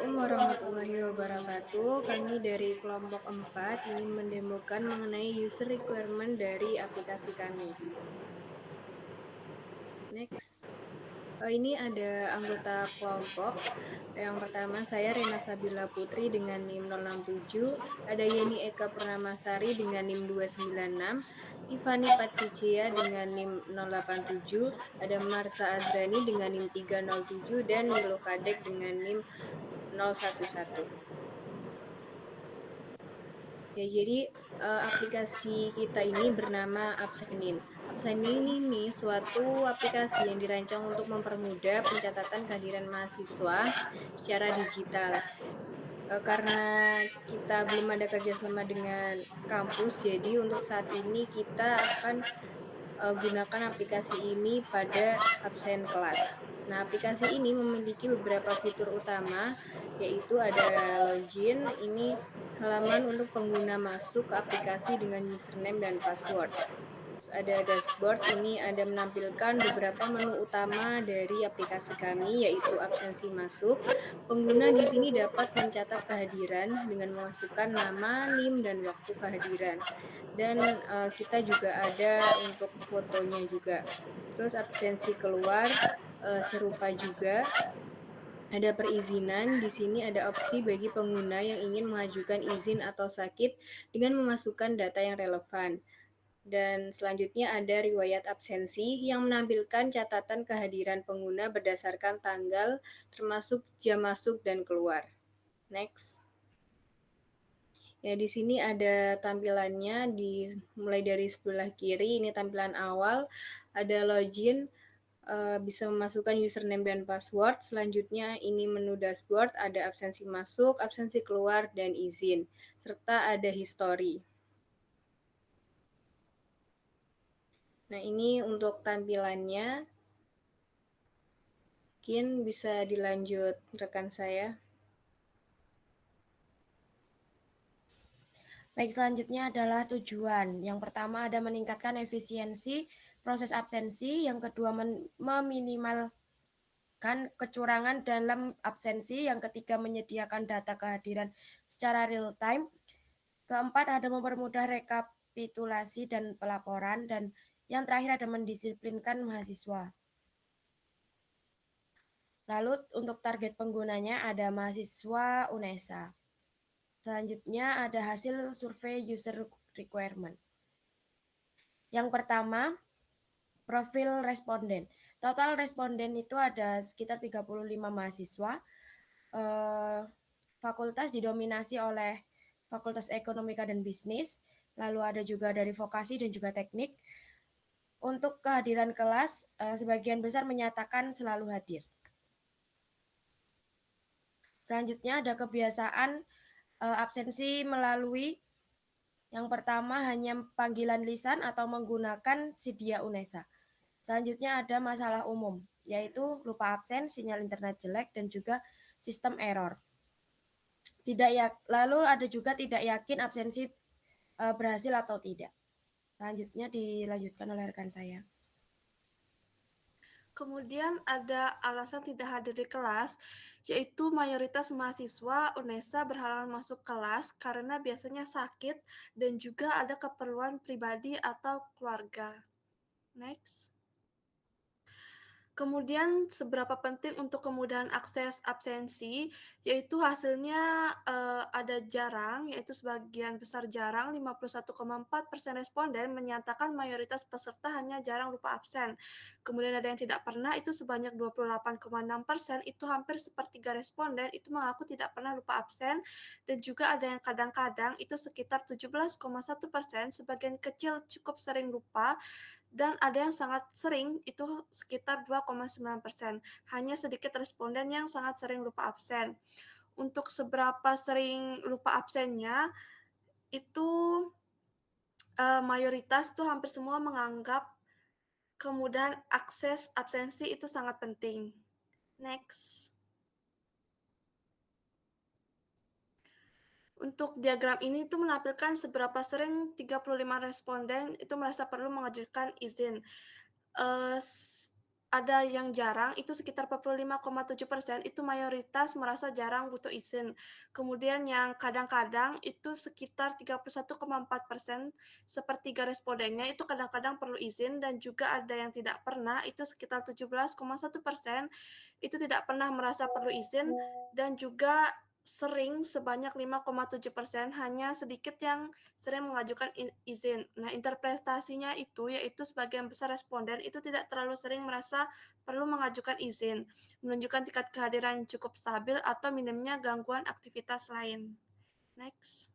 Assalamualaikum warahmatullahi wabarakatuh. Kami dari kelompok 4 ingin mendemokan mengenai user requirement dari aplikasi kami. Next. Ini ada anggota kelompok. Yang pertama saya Rena Sabila Putri dengan NIM 067, ada Yeni Eka Purnamasari dengan NIM 296, Tiffany Patricia dengan NIM 087, ada Marsa Azrani dengan NIM 307, dan Nilo Kadek dengan NIM 011. Ya, jadi aplikasi kita ini bernama Absenin. Absenin ini suatu aplikasi yang dirancang untuk mempermudah pencatatan kehadiran mahasiswa secara digital. Karena kita belum ada kerjasama dengan kampus, jadi untuk saat ini kita akan gunakan aplikasi ini pada absen kelas. Nah, aplikasi ini memiliki beberapa fitur utama, yaitu ada login, ini halaman untuk pengguna masuk ke aplikasi dengan username dan password. Terus ada dashboard, ini ada menampilkan beberapa menu utama dari aplikasi kami, yaitu absensi masuk. Pengguna di sini dapat mencatat kehadiran dengan memasukkan nama, NIM, dan waktu kehadiran. Dan kita juga ada untuk fotonya juga. Terus absensi keluar serupa juga. Ada perizinan, di sini ada opsi bagi pengguna yang ingin mengajukan izin atau sakit dengan memasukkan data yang relevan. Dan selanjutnya ada riwayat absensi yang menampilkan catatan kehadiran pengguna berdasarkan tanggal, termasuk jam masuk dan keluar. Next. Ya, di sini ada tampilannya mulai dari sebelah kiri, ini tampilan awal, ada login, bisa memasukkan username dan password. Selanjutnya ini menu dashboard, ada absensi masuk, absensi keluar, dan izin, serta ada history. Nah, ini untuk tampilannya. Mungkin bisa dilanjut rekan saya. Baik, selanjutnya adalah tujuan. Yang pertama ada meningkatkan efisiensi proses absensi, yang kedua meminimalkan kecurangan dalam absensi, yang ketiga menyediakan data kehadiran secara real time, keempat ada mempermudah rekapitulasi dan pelaporan, dan yang terakhir ada mendisiplinkan mahasiswa. Lalu untuk target penggunanya ada mahasiswa UNESA. Selanjutnya ada hasil survei user requirement. Yang pertama, profil responden. Total responden itu ada sekitar 35 mahasiswa. Fakultas didominasi oleh Fakultas Ekonomika dan Bisnis, lalu ada juga dari vokasi dan juga teknik. Untuk kehadiran kelas, sebagian besar menyatakan selalu hadir. Selanjutnya ada kebiasaan absensi melalui yang pertama hanya panggilan lisan atau menggunakan Sidia UNESA. Selanjutnya ada masalah umum, yaitu lupa absen, sinyal internet jelek, dan juga sistem error. Lalu ada juga tidak yakin absensi berhasil atau tidak. Selanjutnya dilanjutkan oleh rekan saya. Kemudian ada alasan tidak hadir di kelas, yaitu mayoritas mahasiswa UNESA berhalangan masuk kelas karena biasanya sakit dan juga ada keperluan pribadi atau keluarga. Next. Kemudian seberapa penting untuk kemudahan akses absensi, yaitu hasilnya ada jarang, yaitu sebagian besar jarang, 51,4% responden menyatakan mayoritas peserta hanya jarang lupa absen. Kemudian ada yang tidak pernah, itu sebanyak 28,6%, itu hampir sepertiga responden itu mengaku tidak pernah lupa absen, dan juga ada yang kadang-kadang, itu sekitar 17,1%, sebagian kecil cukup sering lupa, dan ada yang sangat sering, itu sekitar 2,9%. Hanya sedikit responden yang sangat sering lupa absen. Untuk seberapa sering lupa absennya, itu mayoritas tuh hampir semua menganggap kemudahan akses absensi itu sangat penting. Next. Untuk diagram ini itu menampilkan seberapa sering 35 responden itu merasa perlu mengajukan izin. ada yang jarang, itu sekitar 45,7%, itu mayoritas merasa jarang butuh izin. Kemudian yang kadang-kadang itu sekitar 31,4%, sepertiga respondennya itu kadang-kadang perlu izin, dan juga ada yang tidak pernah, itu sekitar 17,1%, itu tidak pernah merasa perlu izin, dan juga sering sebanyak 5,7%, hanya sedikit yang sering mengajukan izin. Nah, interpretasinya itu yaitu sebagian besar responden itu tidak terlalu sering merasa perlu mengajukan izin, menunjukkan tingkat kehadiran yang cukup stabil atau minimnya gangguan aktivitas lain. Next.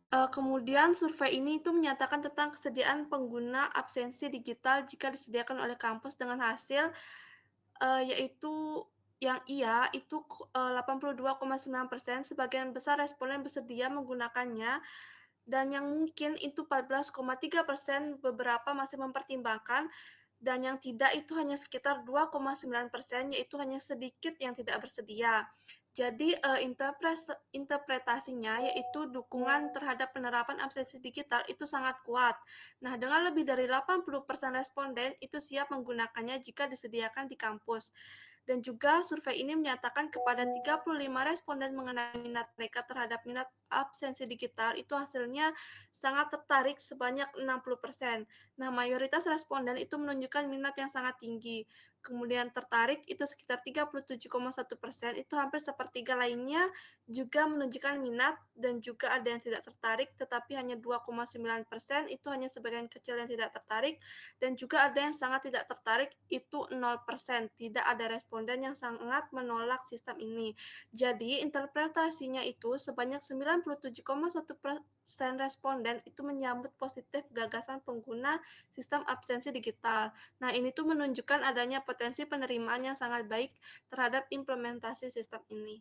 Kemudian survei ini itu menyatakan tentang kesediaan pengguna absensi digital jika disediakan oleh kampus dengan hasil yaitu yang iya itu 82,9%, sebagian besar responden bersedia menggunakannya, dan yang mungkin itu 14,3%, beberapa masih mempertimbangkan, dan yang tidak itu hanya sekitar 2,9%, yaitu hanya sedikit yang tidak bersedia. Jadi interpretasinya yaitu dukungan terhadap penerapan absensi digital itu sangat kuat. Nah, dengan lebih dari 80% responden itu siap menggunakannya jika disediakan di kampus. Dan juga survei ini menyatakan kepada 35 responden mengenai minat mereka terhadap minat absensi digital, itu hasilnya sangat tertarik sebanyak 60%. Nah, mayoritas responden itu menunjukkan minat yang sangat tinggi. Kemudian tertarik itu sekitar 37,1%, itu hampir sepertiga lainnya juga menunjukkan minat, dan juga ada yang tidak tertarik, tetapi hanya 2,9%, itu hanya sebagian kecil yang tidak tertarik, dan juga ada yang sangat tidak tertarik, itu 0%. Tidak ada responden yang sangat menolak sistem ini. Jadi, interpretasinya itu sebanyak 97,1% responden itu menyambut positif gagasan pengguna sistem absensi digital. Nah, ini tuh menunjukkan adanya potensi penerimaan yang sangat baik terhadap implementasi sistem ini.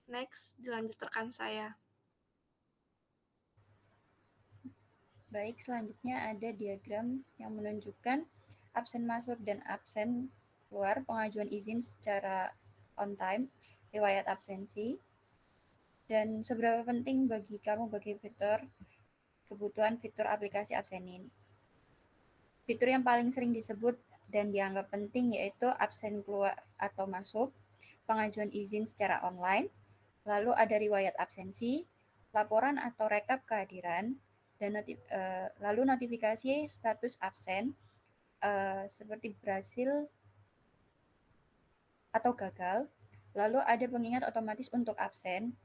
Next, dilanjutkan saya. Baik, selanjutnya ada diagram yang menunjukkan absen masuk dan absen keluar pengajuan izin secara on time, riwayat absensi, dan seberapa penting bagi kamu bagi kebutuhan fitur aplikasi Absenin. Fitur yang paling sering disebut dan dianggap penting yaitu absen keluar atau masuk, pengajuan izin secara online, lalu ada riwayat absensi, laporan atau rekap kehadiran, dan lalu notifikasi status absen seperti berhasil atau gagal, lalu ada pengingat otomatis untuk absen.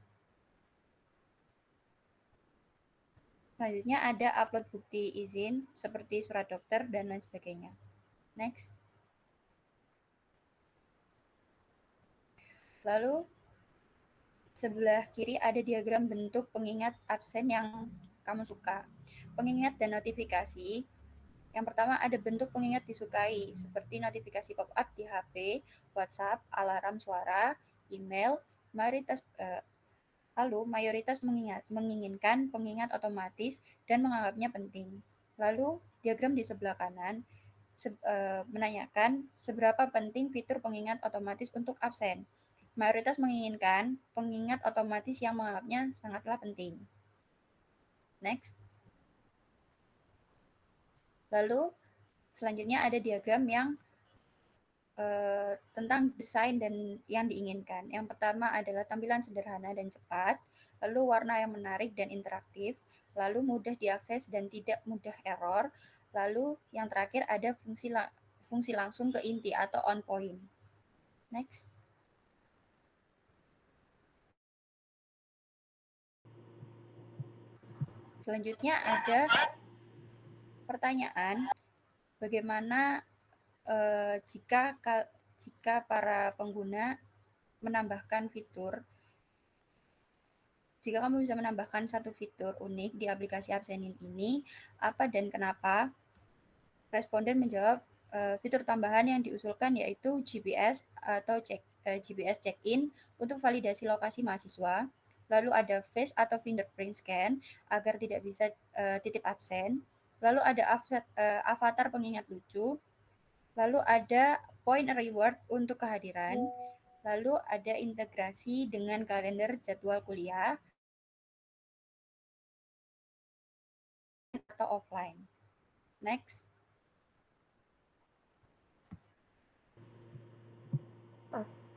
Selanjutnya ada upload bukti izin seperti surat dokter dan lain sebagainya. Next. Lalu sebelah kiri ada diagram bentuk pengingat absen yang kamu suka. Pengingat dan notifikasi. Yang pertama ada bentuk pengingat disukai, seperti notifikasi pop-up di HP, WhatsApp, alarm suara, email, lalu mayoritas menginginkan pengingat otomatis dan menganggapnya penting. Lalu diagram di sebelah kanan menanyakan seberapa penting fitur pengingat otomatis untuk absen. Mayoritas menginginkan pengingat otomatis yang menganggapnya sangatlah penting. Next. Lalu selanjutnya ada diagram yang tentang desain dan yang diinginkan. Yang pertama adalah tampilan sederhana dan cepat, lalu warna yang menarik dan interaktif, lalu mudah diakses dan tidak mudah error, lalu yang terakhir ada fungsi langsung ke inti atau on point. Next. Selanjutnya ada pertanyaan, bagaimana jika para pengguna menambahkan fitur, jika kamu bisa menambahkan satu fitur unik di aplikasi Absenin ini, apa dan kenapa? Responden menjawab fitur tambahan yang diusulkan yaitu GPS atau GPS check-in untuk validasi lokasi mahasiswa, lalu ada face atau fingerprint scan agar tidak bisa titip absen, lalu ada avatar pengingat lucu, lalu ada point reward untuk kehadiran, lalu ada integrasi dengan kalender jadwal kuliah atau offline. Next.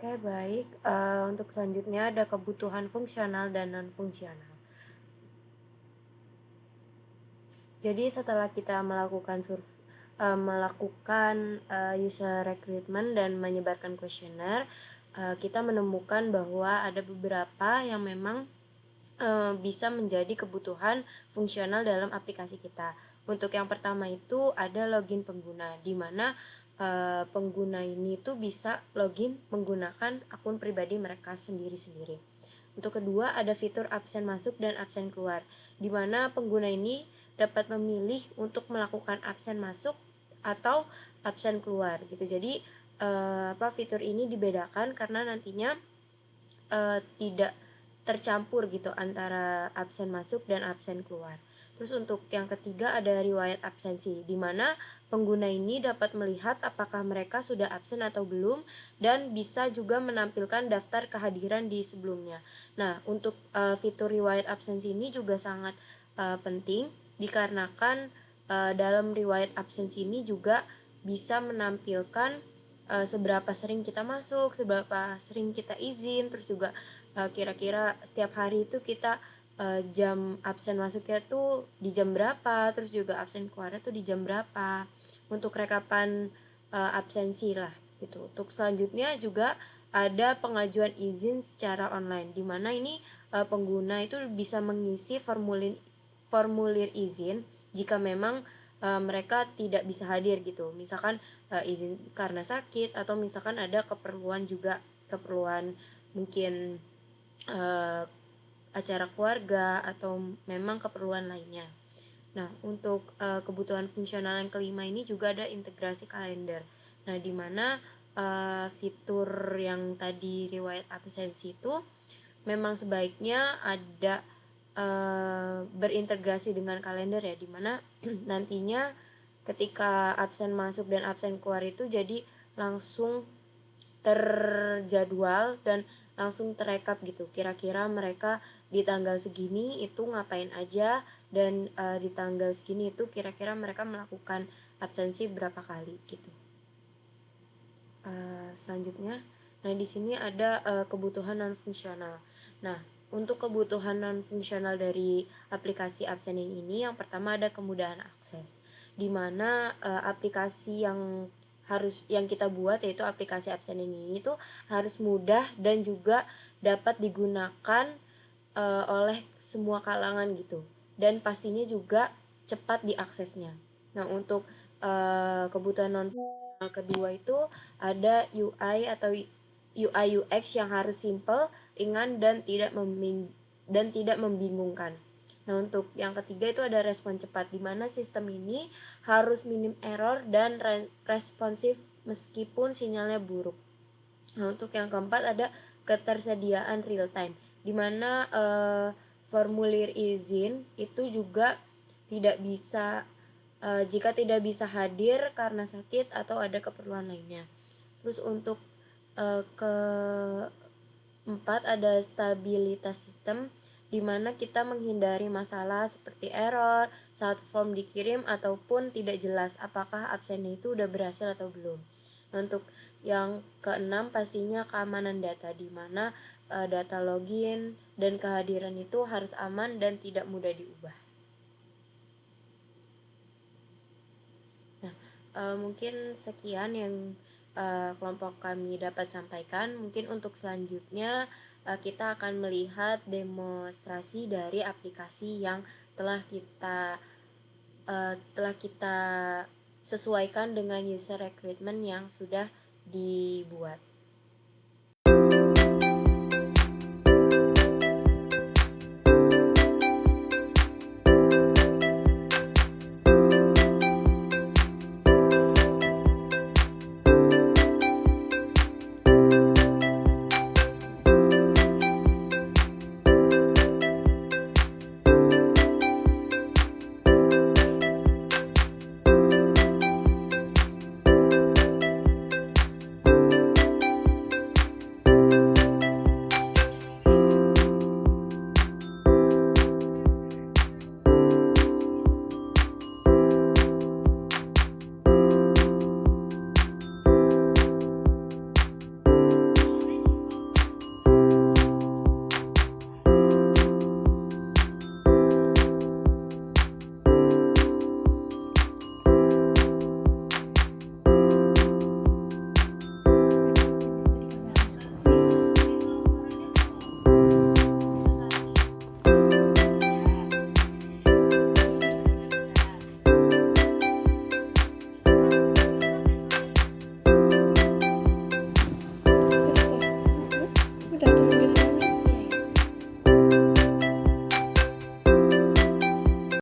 Oke, baik. Untuk selanjutnya ada kebutuhan fungsional dan non-fungsional. Jadi setelah kita melakukan user recruitment dan menyebarkan kuesioner, kita menemukan bahwa ada beberapa yang memang bisa menjadi kebutuhan fungsional dalam aplikasi kita. Untuk yang pertama itu ada login pengguna, di mana pengguna ini tuh bisa login menggunakan akun pribadi mereka sendiri-sendiri. Untuk kedua ada fitur absen masuk dan absen keluar, di mana pengguna ini dapat memilih untuk melakukan absen masuk atau absen keluar gitu. Jadi fitur ini dibedakan karena nantinya tidak tercampur gitu antara absen masuk dan absen keluar. Terus untuk yang ketiga ada riwayat absensi, di mana pengguna ini dapat melihat apakah mereka sudah absen atau belum dan bisa juga menampilkan daftar kehadiran di sebelumnya. Nah, untuk fitur riwayat absensi ini juga sangat penting dikarenakan dalam riwayat absensi ini juga bisa menampilkan seberapa sering kita masuk, seberapa sering kita izin, terus juga kira-kira setiap hari itu kita jam absen masuknya tuh di jam berapa, terus juga absen keluarnya tuh di jam berapa, untuk rekapan absensi lah gitu. Untuk selanjutnya juga ada pengajuan izin secara online, di mana ini pengguna itu bisa mengisi formulir izin jika memang mereka tidak bisa hadir gitu, misalkan izin karena sakit atau misalkan ada keperluan mungkin acara keluarga atau memang keperluan lainnya. Nah, untuk kebutuhan fungsional yang kelima ini juga ada integrasi kalender. Nah, di mana fitur yang tadi riwayat absensi itu memang sebaiknya ada berintegrasi dengan kalender ya, di mana nantinya ketika absen masuk dan absen keluar itu jadi langsung terjadwal dan langsung terekap gitu, kira-kira mereka di tanggal segini itu ngapain aja dan di tanggal segini itu kira-kira mereka melakukan absensi berapa kali gitu. Selanjutnya, nah di sini ada kebutuhan non fungsional. Nah, untuk kebutuhan non fungsional dari aplikasi Absenin ini yang pertama ada kemudahan akses, di mana aplikasi yang kita buat yaitu aplikasi Absenin ini tuh harus mudah dan juga dapat digunakan oleh semua kalangan gitu, dan pastinya juga cepat diaksesnya. Nah, untuk kebutuhan non kedua itu ada UI atau UI UX yang harus simple, ringan dan tidak membingungkan. Nah, untuk yang ketiga itu ada respon cepat, di mana sistem ini harus minim error dan responsif meskipun sinyalnya buruk. Nah, untuk yang keempat ada ketersediaan real time, di mana formulir izin itu juga tidak bisa jika tidak bisa hadir karena sakit atau ada keperluan lainnya. Terus untuk keempat ada stabilitas sistem, di mana kita menghindari masalah seperti error saat form dikirim ataupun tidak jelas apakah absennya itu udah berhasil atau belum. Nah, untuk yang keenam pastinya keamanan data, di mana data login dan kehadiran itu harus aman dan tidak mudah diubah. Nah, mungkin sekian yang kelompok kami dapat sampaikan. Mungkin untuk selanjutnya kita akan melihat demonstrasi dari aplikasi yang telah kita sesuaikan dengan user recruitment yang sudah dibuat.